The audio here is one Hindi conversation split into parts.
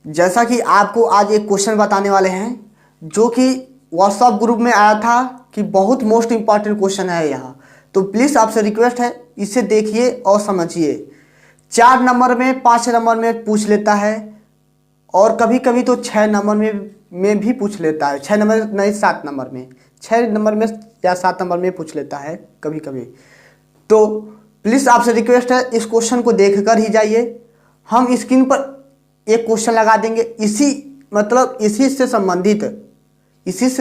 जैसा कि आपको आज एक क्वेश्चन बताने वाले हैं जो कि व्हाट्सएप ग्रुप में आया था कि बहुत मोस्ट इंपॉर्टेंट क्वेश्चन है यह। तो प्लीज़ आपसे रिक्वेस्ट है इसे देखिए और समझिए। 4 नंबर में 5 नंबर में पूछ लेता है और कभी कभी तो 6 नंबर में भी पूछ लेता है। 6 नंबर नहीं 7 नंबर में, 6 नंबर में या 7 नंबर में पूछ लेता है कभी कभी। तो प्लीज़ आपसे रिक्वेस्ट है इस क्वेश्चन को देख कर ही जाइए। हम स्क्रीन पर एक क्वेश्चन लगा देंगे, इसी से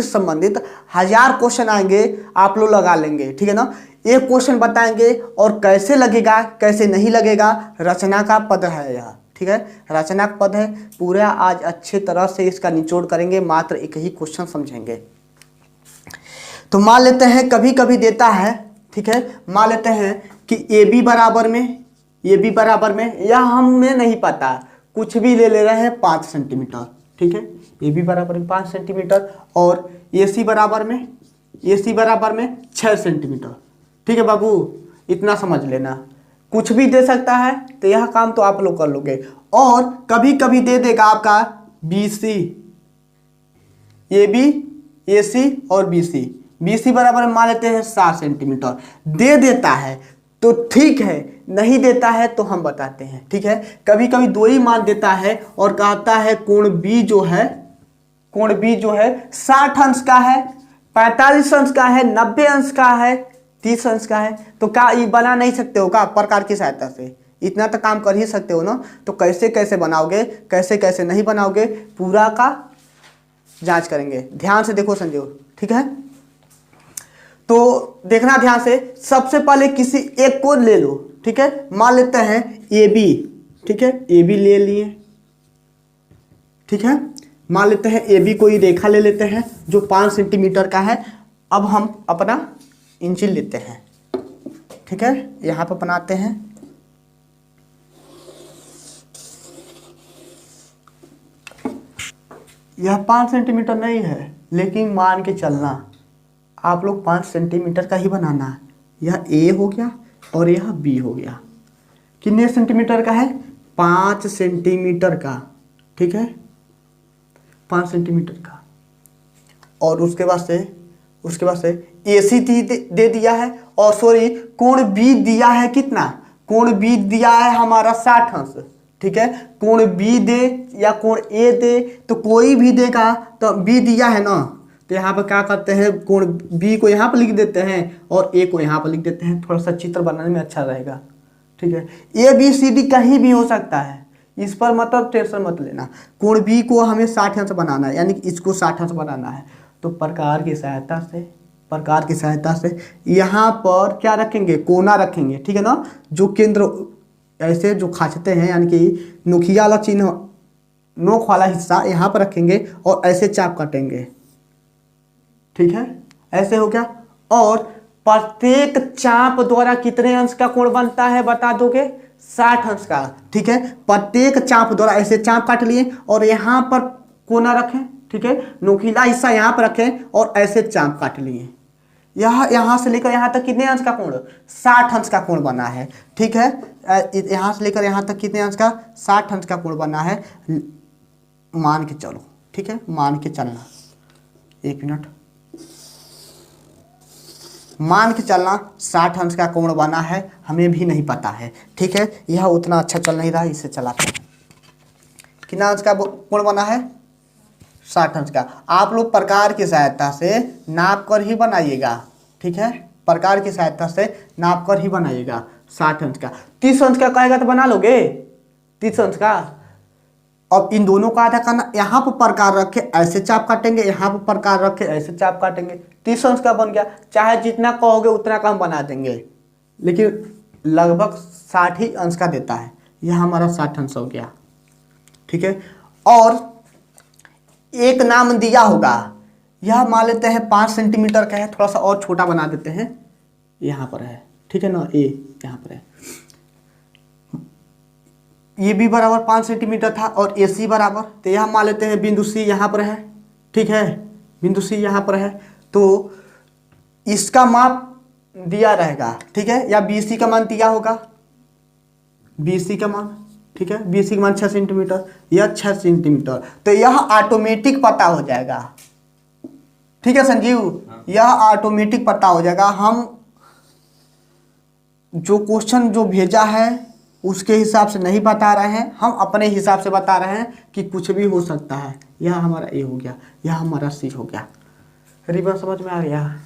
संबंधित 1000 क्वेश्चन आएंगे, आप लोग लगा लेंगे, ठीक है ना। एक क्वेश्चन बताएंगे और कैसे लगेगा कैसे नहीं लगेगा, रचना का पद है यह, ठीक है, रचना का पद है। पूरा आज अच्छे तरह से इसका निचोड़ करेंगे, मात्र एक ही क्वेश्चन समझेंगे। तो मान लेते हैं कभी कभी देता है, ठीक है, मान लेते हैं कि ए बी बराबर में या हमें नहीं पता, कुछ भी ले रहे हैं 5 सेंटीमीटर, ठीक है, ए बी बराबर में 5 सेंटीमीटर और ए सी बराबर में 6 सेंटीमीटर, ठीक है बाबू, इतना समझ लेना। कुछ भी दे सकता है तो यह काम तो आप लोग कर लोगे। और कभी कभी दे देगा आपका बी सी, ए बी, ए सी और बी सी बराबर मान लेते हैं 7 सेंटीमीटर। दे देता है तो ठीक है, नहीं देता है तो हम बताते हैं, ठीक है। कभी कभी 2 ही मान देता है और कहता है कोण बी जो है 60 अंश का है, 45 अंश का है, 90 अंश का है, 30 अंश का है। तो क्या ये बना नहीं सकते हो क्या प्रकार की सहायता से? इतना तो काम कर ही सकते हो ना। तो कैसे कैसे बनाओगे, कैसे कैसे नहीं बनाओगे, पूरा का जांच करेंगे। ध्यान से देखो संजीव, ठीक है। तो देखना ध्यान से। सबसे पहले किसी एक को ले लो, ठीक है। मान लेते हैं ए बी, ठीक है, ए बी ले लिए, ठीक है। मान लेते हैं ए बी कोई रेखा ले लेते हैं जो 5 सेंटीमीटर का है। अब हम अपना इंचिल लेते हैं, ठीक है, यहां पर बनाते हैं। यह 5 सेंटीमीटर नहीं है, लेकिन मान के चलना आप लोग 5 सेंटीमीटर का ही बनाना है। यह ए हो गया और यह बी हो गया। कितने सेंटीमीटर का है? 5 सेंटीमीटर का, ठीक है, 5 सेंटीमीटर का। और उसके बाद से ए सी दे दिया है और सॉरी कोण बी दिया है कितना? कोण बी दिया है हमारा 60 अंश, ठीक है। कोण बी दे या कोण ए दे, तो कोई भी देगा तो बी दिया है ना, तो यहाँ पर क्या करते हैं, कोण बी को यहाँ पर लिख देते हैं और ए को यहाँ पर लिख देते हैं। थोड़ा सा चित्र बनाने में अच्छा रहेगा, ठीक है। ए बी सी डी कहीं भी हो सकता है, इस पर मतलब टेंशन मत लेना। कोण बी को हमें 60 अंश बनाना है, यानी कि इसको 60 अंश बनाना है। तो प्रकार की सहायता से यहाँ पर क्या रखेंगे, कोना रखेंगे, ठीक है ना। जो केंद्र ऐसे जो खांचते हैं, यानी कि नोकिया वाला चिन्ह, नोक वाला हिस्सा यहाँ पर रखेंगे और ऐसे चाप काटेंगे, ठीक है, ऐसे हो गया। और प्रत्येक चाप द्वारा कितने अंश का कोण बनता है बता दोगे? 60 अंश का, ठीक है। प्रत्येक चाप द्वारा ऐसे चाप काट लिए और यहाँ पर कोना रखें, ठीक है, नोकीला हिस्सा यहाँ पर रखें और ऐसे चाप काट लिए। यहाँ से लेकर यहाँ तक कितने अंश का कोण? 60 अंश का कोण बना है, ठीक है। यहाँ से लेकर यहाँ तक कितने अंश का? 60 अंश का कोण बना है। मान के चलो, ठीक है, मान के चलना, 1 मिनट, मान के चलना 60 अंश का कोण बना है, हमें भी नहीं पता है, ठीक है। यह उतना अच्छा चल नहीं रहा, इसे चलाते हैं। कितना अंश का कोण बना है? 60 अंश का। आप लोग प्रकार की सहायता से नाप कर ही बनाइएगा, ठीक है, प्रकार की सहायता से नाप कर ही बनाइएगा। 60 अंश का 30 अंश का कहेगा तो बना लोगे 30 अंश का। अब इन दोनों का आधा करना, यहाँ पर प्रकार रखे ऐसे चाप काटेंगे, यहाँ पर प्रकार रखे ऐसे चाप काटेंगे। 30 अंश का बन गया। चाहे जितना कहोगे उतना का हम बना देंगे, लेकिन लगभग 60 ही अंश का देता है। यह हमारा 60 अंश हो गया, ठीक है। और एक नाम दिया होगा, यह मान लेते हैं 5 सेंटीमीटर का है, थोड़ा सा और छोटा बना देते हैं, यहाँ पर है, ठीक है ना, ए यहाँ पर है। ये बी बराबर 5 सेंटीमीटर था और ए सी बराबर, तो यह मान लेते हैं बिंदु सी यहाँ पर है, ठीक है, बिंदु सी यहाँ पर है। तो इसका माप दिया रहेगा, ठीक है, या बी सी का मान दिया होगा, बी सी का मान, ठीक है, BC का मान 6 सेंटीमीटर, यह 6 सेंटीमीटर, तो यह ऑटोमेटिक पता हो जाएगा। ठीक है संजीव, यह ऑटोमेटिक पता हो जाएगा। हम जो क्वेश्चन जो भेजा है उसके हिसाब से नहीं बता रहे हैं, हम अपने हिसाब से बता रहे हैं कि कुछ भी हो सकता है। यह हमारा ए हो गया, यह हमारा सी हो गया। रिवर समझ में आ गया?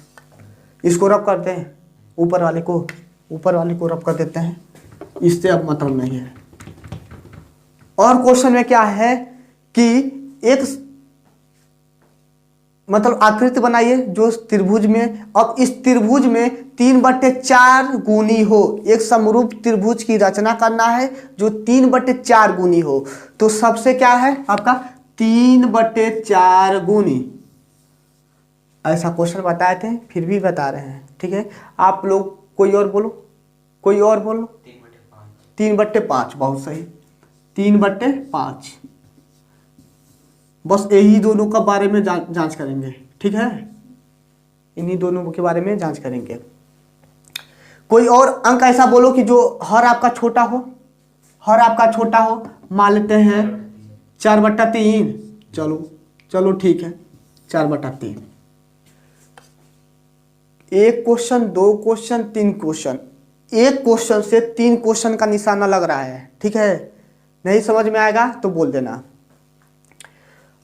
इसको रब करते हैं, ऊपर वाले को रब कर देते हैं, इससे अब मतलब नहीं है। और क्वेश्चन में क्या है कि एक मतलब आकृति बनाइए जो त्रिभुज में, अब इस त्रिभुज में 3/4 गुनी हो। एक समरूप त्रिभुज की रचना करना है जो 3/4 गुनी हो। तो सबसे क्या है आपका 3/4 गुनी। ऐसा क्वेश्चन बताए थे, फिर भी बता रहे हैं। ठीक है, आप लोग कोई और बोलो, 3/5। बहुत सही, 3/5। बस यही दोनों का बारे में जांच करेंगे। ठीक है, इन्हीं दोनों के बारे में जांच करेंगे। कोई और अंक ऐसा बोलो कि जो हर आपका छोटा हो, मान लेते हैं 4/3। चलो ठीक है, 4/3। एक क्वेश्चन, 2 क्वेश्चन, 3 क्वेश्चन, एक क्वेश्चन से 3 क्वेश्चन का निशाना लग रहा है। ठीक है, नहीं समझ में आएगा तो बोल देना।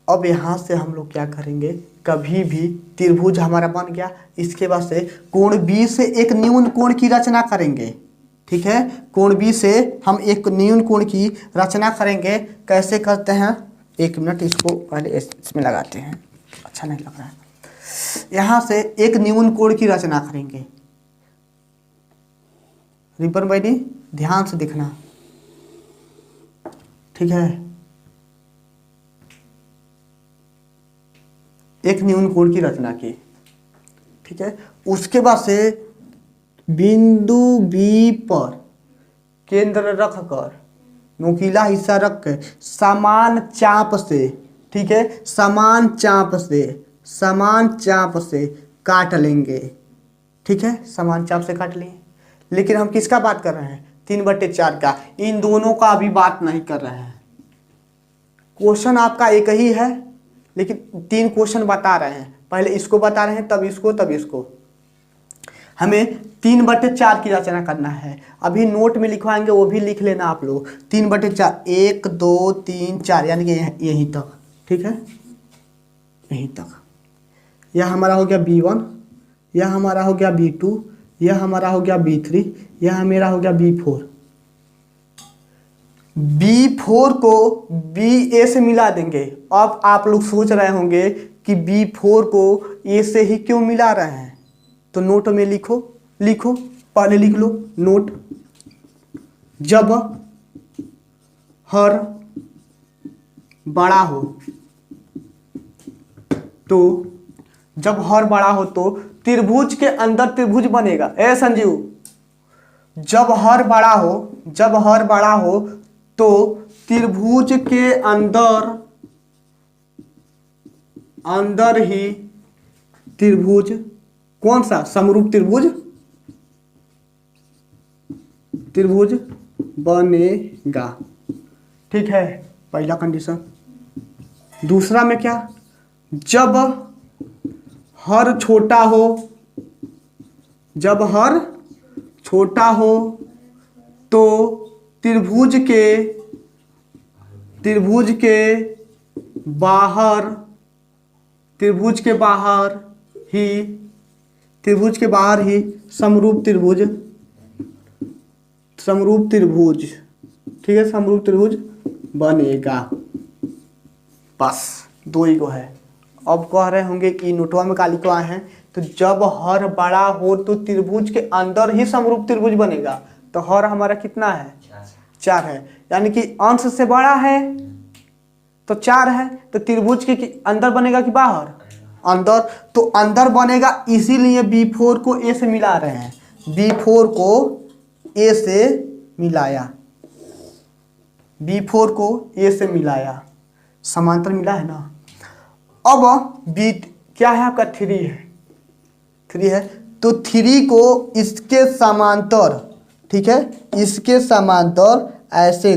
अब यहाँ से हम लोग क्या करेंगे, कभी भी त्रिभुज हमारा बन गया, इसके बाद से कोण बी से एक न्यून कोण की रचना करेंगे। ठीक है, कोण बी से हम एक न्यून कोण की रचना करेंगे। कैसे करते हैं, 1 मिनट, इसको पहले इसमें लगाते हैं, अच्छा नहीं लग रहा है। यहाँ से एक न्यून कोण की रचना करेंगे। रिपन भाई ध्यान से देखना। ठीक है, एक न्यून कोण की रचना की। ठीक है, उसके बाद से बिंदु बी पर केंद्र रखकर, नुकीला हिस्सा रख कर समान चाप से, ठीक है, समान चाप से काट लेंगे। ठीक है, समान चाप से काट लेंगे। लेकिन हम किसका बात कर रहे हैं, 3/4 का। इन दोनों का अभी बात नहीं कर रहे हैं। क्वेश्चन आपका एक ही है, लेकिन 3 क्वेश्चन बता रहे हैं। पहले इसको बता रहे हैं, तब इसको। हमें 3/4 की रचना करना है। अभी नोट में लिखवाएंगे, वो भी लिख लेना आप लोग। 3/4, 1 2 3 4, यानी कि यहीं तक। ठीक है, यहीं तक। यह हमारा हो गया B1, यह हमारा हो गया B2, यह हमारा हो गया B3, यह मेरा हो गया B4। B4 को BA से मिला देंगे। अब आप लोग सोच रहे होंगे कि B4 को A से ही क्यों मिला रहे हैं, तो नोट में लिखो, पहले लिख लो नोट। जब हर बड़ा हो तो त्रिभुज के अंदर त्रिभुज बनेगा। ए संजीव, जब हर बड़ा हो तो त्रिभुज के अंदर ही त्रिभुज, कौन सा, समरूप त्रिभुज बनेगा। ठीक है, पहला कंडीशन। दूसरा में क्या, जब हर छोटा हो तो त्रिभुज के बाहर ही समरूप त्रिभुज, ठीक है, समरूप त्रिभुज बनेगा। बस 2 ही को है। अब कह रहे होंगे कि नोटवा में काली को आए हैं, तो जब हर बड़ा हो तो त्रिभुज के अंदर ही समरूप त्रिभुज बनेगा। तो हर हमारा कितना है, 4 है, यानी कि अंश से बड़ा है तो 4 है। तो त्रिभुज के अंदर बनेगा कि बाहर, अंदर, तो अंदर बनेगा। इसीलिए B4 को A से मिला रहे हैं, B4 को A से मिलाया, समांतर मिला है ना। अब B क्या है आपका, 3 है, तो 3 को इसके समांतर, ठीक है, इसके समांतर ऐसे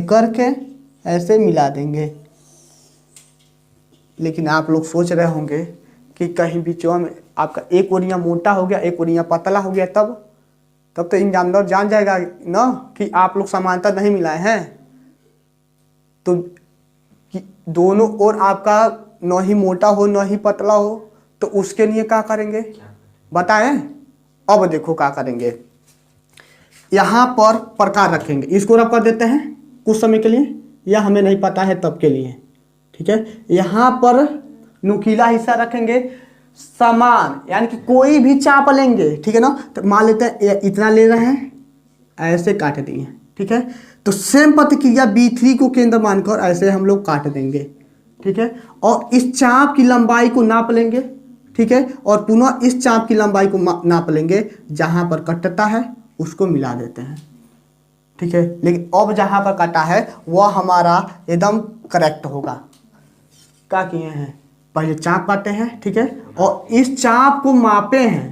करके ऐसे मिला देंगे। लेकिन आप लोग सोच रहे होंगे कि कहीं बीचों में आपका एक ओरिया मोटा हो गया, एक ओरिया पतला हो गया, तब तो एग्जामिनर जान जाएगा ना कि आप लोग समानता नहीं मिलाए हैं। तो कि दोनों ओर आपका न ही मोटा हो न ही पतला हो, तो उसके लिए क्या करेंगे बताएं। अब देखो क्या करेंगे, यहाँ पर प्रकार रखेंगे, इसको रख कर देते हैं कुछ समय के लिए, यह हमें नहीं पता है तब के लिए, ठीक है। यहाँ पर नुकीला हिस्सा रखेंगे, समान यानी कि कोई भी चाप लेंगे, ठीक है ना। तो मान लेते हैं इतना ले रहे हैं, ऐसे काट दिए, ठीक है। तो सेम प्रतिक्रिया B3 को केंद्र मानकर ऐसे हम लोग काट देंगे, ठीक है। और इस चाप की लंबाई को नाप लेंगे, ठीक है। और पुनः इस चाप की लंबाई को नाप लेंगे, जहां पर कटता है उसको मिला देते हैं, ठीक है। लेकिन अब जहां पर कटा है वह हमारा एकदम करेक्ट होगा। क्या किए हैं, पहले चाप काटे हैं, ठीक है। और इस चाप को मापे हैं,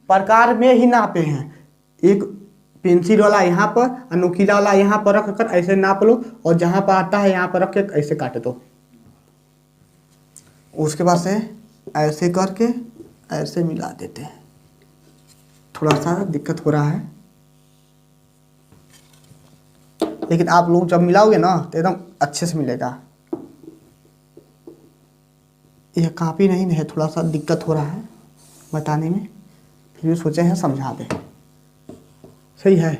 प्रकार में ही नापे हैं। एक पेंसिल वाला यहाँ पर और नुकीला वाला यहाँ पर रख कर ऐसे नाप लो, और जहां पर आता है यहाँ पर रख के ऐसे काट दो। उसके बाद से ऐसे करके ऐसे मिला देते हैं। थोड़ा सा दिक्कत हो रहा है, लेकिन आप लोग जब मिलाओगे ना तो एकदम अच्छे से मिलेगा। यह कापी नहीं है, थोड़ा सा दिक्कत हो रहा है बताने में, फिर भी सोचे हैं समझा दें। सही है,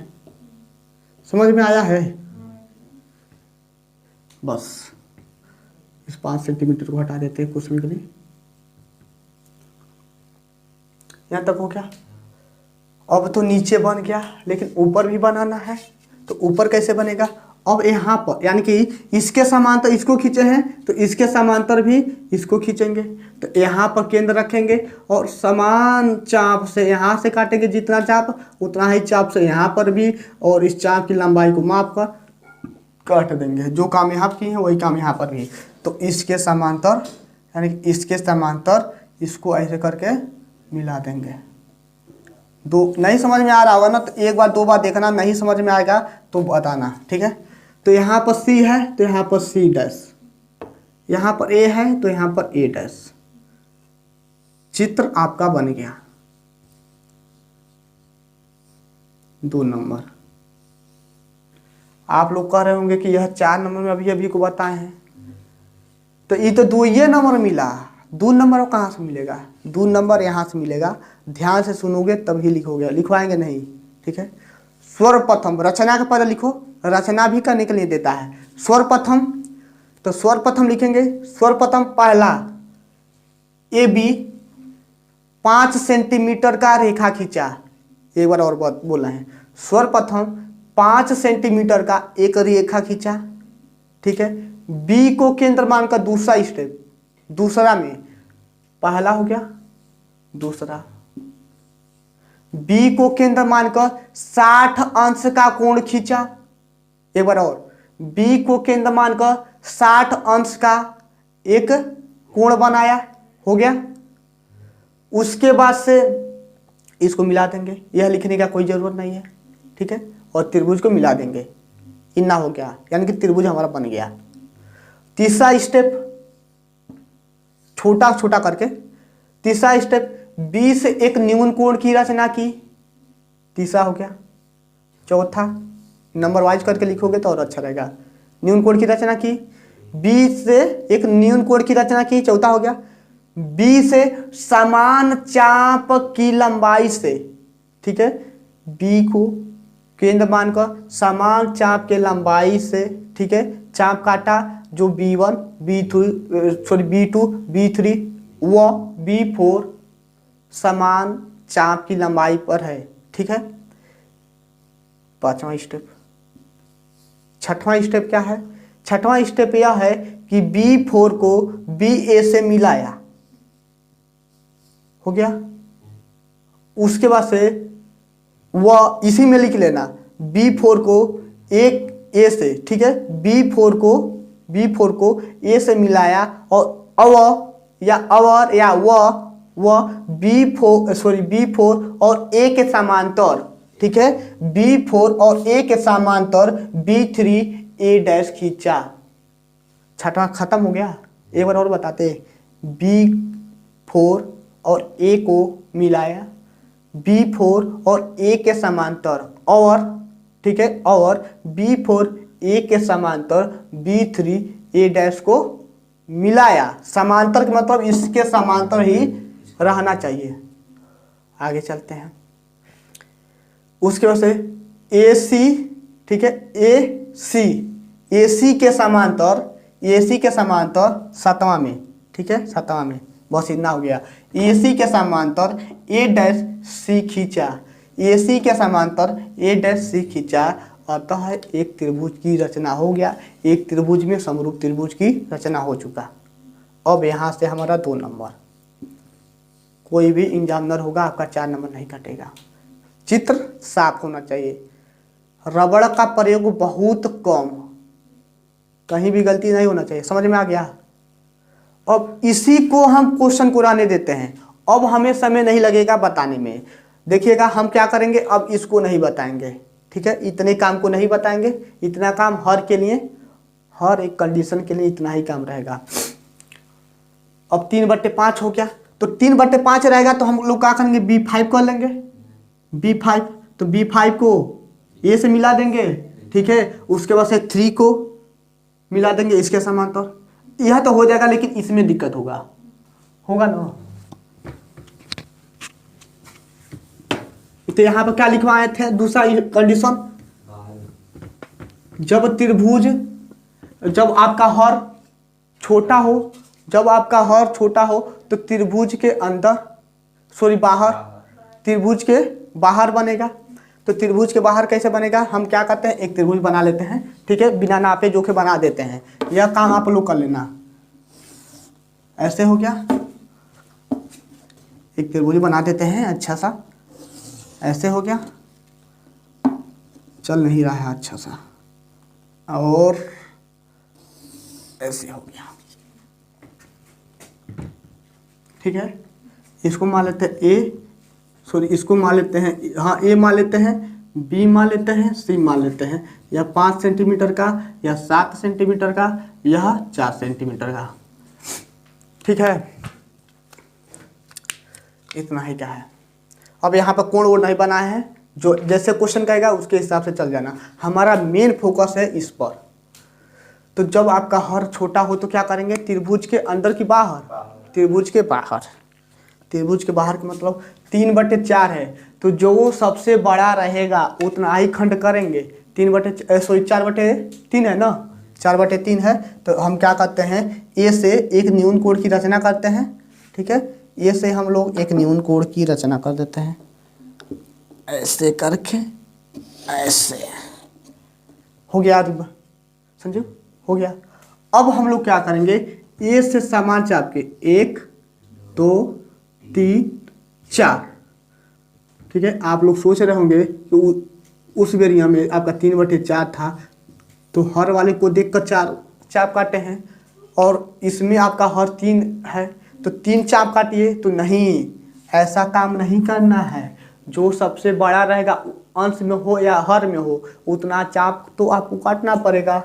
समझ में आया है। बस इस 5 सेंटीमीटर को हटा देते हैं कुछ समय के लिए। यहाँ तक हो गया। अब तो नीचे बन गया, लेकिन ऊपर भी बनाना है। तो ऊपर कैसे बनेगा, अब यहाँ पर यानी कि इसके समांतर इसको खींचे हैं तो इसके समांतर भी इसको खींचेंगे। तो यहाँ पर केंद्र रखेंगे और समान चाप से यहाँ से काटेंगे, जितना चाप उतना ही चाप से यहाँ पर भी, और इस चाप की लंबाई को माप कर काट देंगे। जो काम यहाँ किए हैं वही काम यहाँ पर भी। तो इसके समांतर यानी कि इसके समांतर इसको ऐसे करके मिला देंगे। दो नहीं समझ में आ रहा होगा ना तो एक बार दो बार देखना, नहीं समझ में आएगा तो बताना, ठीक है। तो यहाँ पर C है तो यहाँ पर C डैश, यहाँ पर A है तो यहाँ पर A डैश। चित्र आपका बन गया 2 नंबर। आप लोग कह रहे होंगे कि यह 4 नंबर में अभी अभी को बताए हैं, तो ये तो 2 ये नंबर मिला, 2 नंबर कहाँ से मिलेगा, 2 नंबर यहाँ से मिलेगा। ध्यान से सुनोगे तभी लिखोगे, लिखवाएंगे नहीं, ठीक है। सर्वप्रथम रचना के पहले लिखो, रचना भी करने के लिए देता है। सर्वप्रथम, तो सर्वप्रथम लिखेंगे, सर्वप्रथम पहला AB 5 सेंटीमीटर का रेखा खींचा। एक बार और बात बोल रहे हैं, सर्वप्रथम 5 सेंटीमीटर का एक रेखा खींचा, ठीक है। B को केंद्र मानकर दूसरा स्टेप, दूसरा में पहला हो गया, दूसरा B को केंद्र मानकर 60 अंश का कोण खींचा। एक बार और, B को केंद्र मानकर 60 अंश का एक कोण बनाया, हो गया। उसके बाद से इसको मिला देंगे, यह लिखने का कोई जरूरत नहीं है, ठीक है। और त्रिभुज को मिला देंगे, इतना हो गया, यानी कि त्रिभुज हमारा बन गया। तीसरा स्टेप छोटा छोटा करके, तीसरा स्टेप B से एक न्यून कोण की रचना की, तीसरा हो गया। चौथा नंबर वाइज करके लिखोगे तो और अच्छा रहेगा। न्यून कोण की रचना की, B से एक न्यून कोण की रचना की, चौथा हो गया। B से समान चाप की लंबाई से, ठीक है, B को केंद्र मानकर समान चाप के लंबाई से, ठीक है, चाप काटा जो B1 B2 B3 व B4 समान चाप की लंबाई पर है, ठीक है। 5वां स्टेप। 6वां स्टेप क्या है, 6वां स्टेप यह है कि B4 को BA से मिलाया, हो गया। उसके बाद से वह इसी में लिख लेना, B4 को एक A से, ठीक है, B4 को A से मिलाया, और अवर या वह B4 और A के समांतर, ठीक है, B4 और A के समांतर B3 A' खींचा। छठवां खत्म हो गया। एक बार और बताते, B4 और A को मिलाया, B4 और A के समांतर, और ठीक है, और B4 A के समांतर B3 A' को मिलाया। समांतर का मतलब इसके समांतर ही रहना चाहिए। आगे चलते हैं। उसके बाद से AC, ठीक है, AC के समांतर, AC के समांतर सातवां में, ठीक है, सातवां में, बस इतना हो गया। AC के समांतर A' खींचा, AC के समांतर A' खींचा, अतः एक त्रिभुज की रचना हो गया। एक त्रिभुज में समरूप त्रिभुज की रचना हो चुका। अब यहाँ से हमारा 2 नंबर, कोई भी एग्जामिनर होगा आपका 4 नंबर नहीं कटेगा। चित्र साफ होना चाहिए, रबड़ का प्रयोग बहुत कम, कहीं भी गलती नहीं होना चाहिए। समझ में आ गया। अब इसी को हम क्वेश्चन को रहने देते हैं। अब हमें समय नहीं लगेगा बताने में। देखिएगा हम क्या करेंगे, अब इसको नहीं बताएंगे, ठीक है, इतने काम को नहीं बताएंगे। इतना काम हर के लिए, हर एक कंडीशन के लिए इतना ही काम रहेगा। अब 3/5 हो गया, तो 3/5 रहेगा तो हम लोग क्या करेंगे, B5 कर लेंगे। B5, तो B5 को A से मिला देंगे, ठीक है। उसके बाद से 3 को मिला देंगे इसके समांतर। यह तो हो जाएगा, लेकिन इसमें दिक्कत होगा ना। तो यहाँ पर क्या लिखवाए थे, दूसरा कंडीशन, जब त्रिभुज, जब आपका हर छोटा हो, जब आपका हर छोटा हो तो त्रिभुज के अंदर, सॉरी बाहर, त्रिभुज के बाहर बनेगा। तो त्रिभुज के बाहर कैसे बनेगा, हम क्या करते हैं, एक त्रिभुज बना लेते हैं, ठीक है, बिना नापे जोखे बना देते हैं। यह काम आप लोग कर लेना। ऐसे हो गया, एक त्रिभुज बना देते हैं अच्छा सा, ऐसे हो गया, चल नहीं रहा है अच्छा सा, और ऐसे हो गया, ठीक है। इसको मान लेते हैं A, सॉरी इसको मान लेते हैं, हाँ A मान लेते हैं, B मान लेते हैं, C मान लेते हैं। यह 5 सेंटीमीटर का, यह 7 सेंटीमीटर का, यह 4 सेंटीमीटर का, ठीक है। इतना ही क्या है। अब यहाँ पर कोण वोण नहीं बनाए हैं, जो जैसे क्वेश्चन कहेगा उसके हिसाब से चल जाना। हमारा मेन फोकस है इस पर। तो जब आपका हर छोटा हो तो क्या करेंगे, त्रिभुज के अंदर की बाहर, त्रिभुज के बाहर, त्रिभुज के बाहर का मतलब 3/4 है, तो जो सबसे बड़ा रहेगा उतना ही खंड करेंगे। 4/3 है ना, 4/3 है। तो हम क्या करते हैं, ए से एक न्यून कोण की रचना करते हैं, ठीक है। ए से हम लोग एक न्यून कोण की रचना कर देते हैं, ऐसे करके, ऐसे हो गया, समझो, हो गया। अब हम लोग क्या करेंगे, ए से समान चाप के 1 2 3 4, ठीक है। आप लोग सोच रहे होंगे कि उस एरिया में आपका 3/4 था, तो हर वाले को देखकर 4 चाप काटे हैं, और इसमें आपका हर 3 है तो 3 चाप काटिए। तो नहीं, ऐसा काम नहीं करना है। जो सबसे बड़ा रहेगा, अंश में हो या हर में हो, उतना चाप तो आपको काटना पड़ेगा।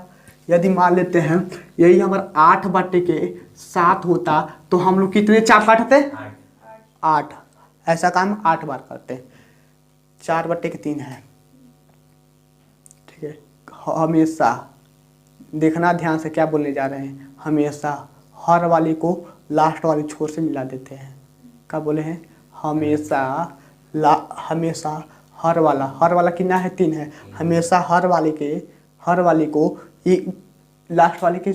यदि मान लेते हैं यही हमारा 8/7 होता, तो हम लोग कितने चाप काटते, 8। ऐसा काम 8 बार करते हैं। 4/3 है, ठीक है। हमेशा देखना ध्यान से क्या बोलने जा रहे हैं, हमेशा हर वाली को लास्ट वाली छोर से मिला देते हैं। क्या बोले हैं, हमेशा हमेशा हर वाला कितना है, 3 है। हमेशा हर वाली को लास्ट वाले के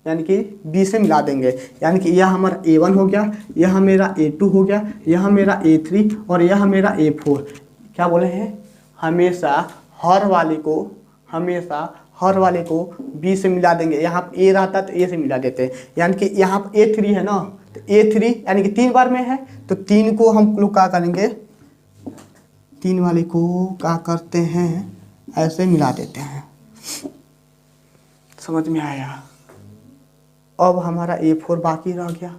यानी कि B से मिला देंगे। यानी कि यह हमारा A1 हो गया, यह मेरा A2 हो गया, यह मेरा A3 और यह मेरा A4। क्या बोले हैं, हमेशा हर वाले को B से मिला देंगे। यहाँ A रहता तो A से मिला देते हैं। यानी कि यहाँ A3 है ना, तो A3 यानी कि 3 बार में है, तो 3 को हम लोग क्या करेंगे, 3 वाले को क्या करते हैं, ऐसे मिला देते हैं। समझ में आया। अब हमारा A4 बाकी रह गया।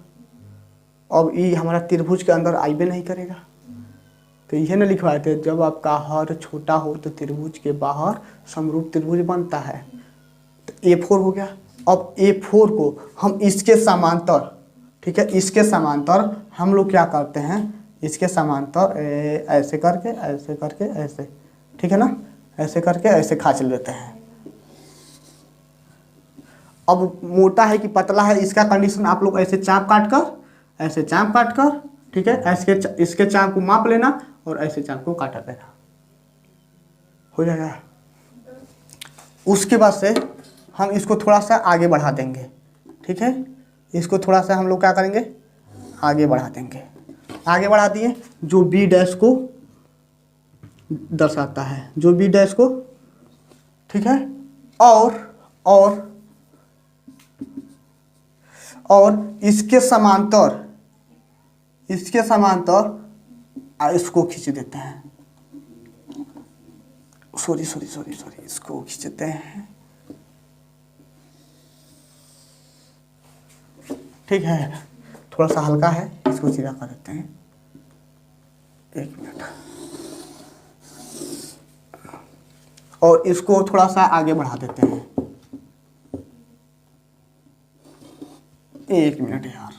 अब ये हमारा त्रिभुज के अंदर आइबे नहीं करेगा, तो यह ना लिखवाए थे, जब आपका हर छोटा हो तो त्रिभुज के बाहर समरूप त्रिभुज बनता है। तो A4 हो गया। अब A4 को हम इसके समांतर, ठीक है, इसके समांतर हम लोग क्या करते हैं, इसके समांतर ऐसे करके ऐसे करके ऐसे, ठीक है ना, ऐसे करके ऐसे खींच लेते हैं। अब मोटा है कि पतला है इसका कंडीशन आप लोग ऐसे चाप काट कर, ऐसे चाप काट कर, ठीक है, ऐसे इसके चाप को माप लेना और ऐसे चाप को काट देना, हो जाएगा। उसके बाद से हम इसको थोड़ा सा आगे बढ़ा देंगे, ठीक है, इसको थोड़ा सा हम लोग क्या करेंगे, आगे बढ़ा देंगे। आगे बढ़ा दिए, जो बी डैश को दर्शाता है, जो बी डैश को, ठीक है, और इसके समांतर, इसके समांतर इसको खींच देते हैं, सॉरी इसको खींचते हैं, ठीक है, थोड़ा सा हल्का है, इसको सीधा कर देते हैं, 1 मिनट, और इसको थोड़ा सा आगे बढ़ा देते हैं, 1 मिनट यार,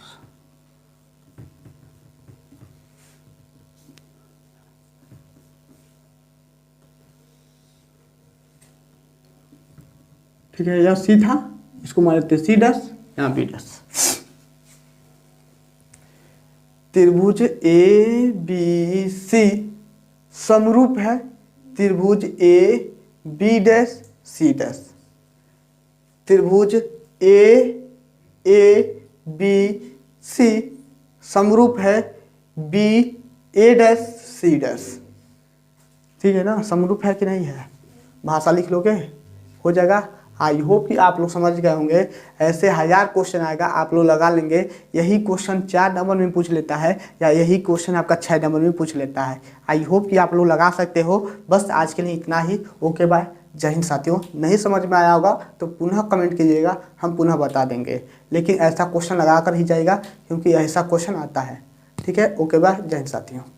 ठीक है, यह सी था, इसको मान लेते सी डैश, यहाँ बी डैश। त्रिभुज ए बी सी समरूप है त्रिभुज A B dash C dash. त्रिभुज ए बी सी समरूप है B A dash C dash, ठीक है ना, समरूप है कि नहीं है, भाषा लिख लोगे, हो जाएगा। आई होप कि आप लोग समझ गए होंगे। ऐसे 1000 क्वेश्चन आएगा, आप लोग लगा लेंगे। यही क्वेश्चन 4 नंबर में पूछ लेता है या यही क्वेश्चन आपका 6 नंबर में पूछ लेता है। आई होप कि आप लोग लगा सकते हो। बस आज के लिए इतना ही। ओके बाय, जय हिंद साथियों। नहीं समझ में आया होगा तो पुनः कमेंट कीजिएगा, हम पुनः बता देंगे, लेकिन ऐसा क्वेश्चन लगा कर ही जाएगा क्योंकि ऐसा क्वेश्चन आता है। ठीक है, ओके बाय, जय हिंद साथियों।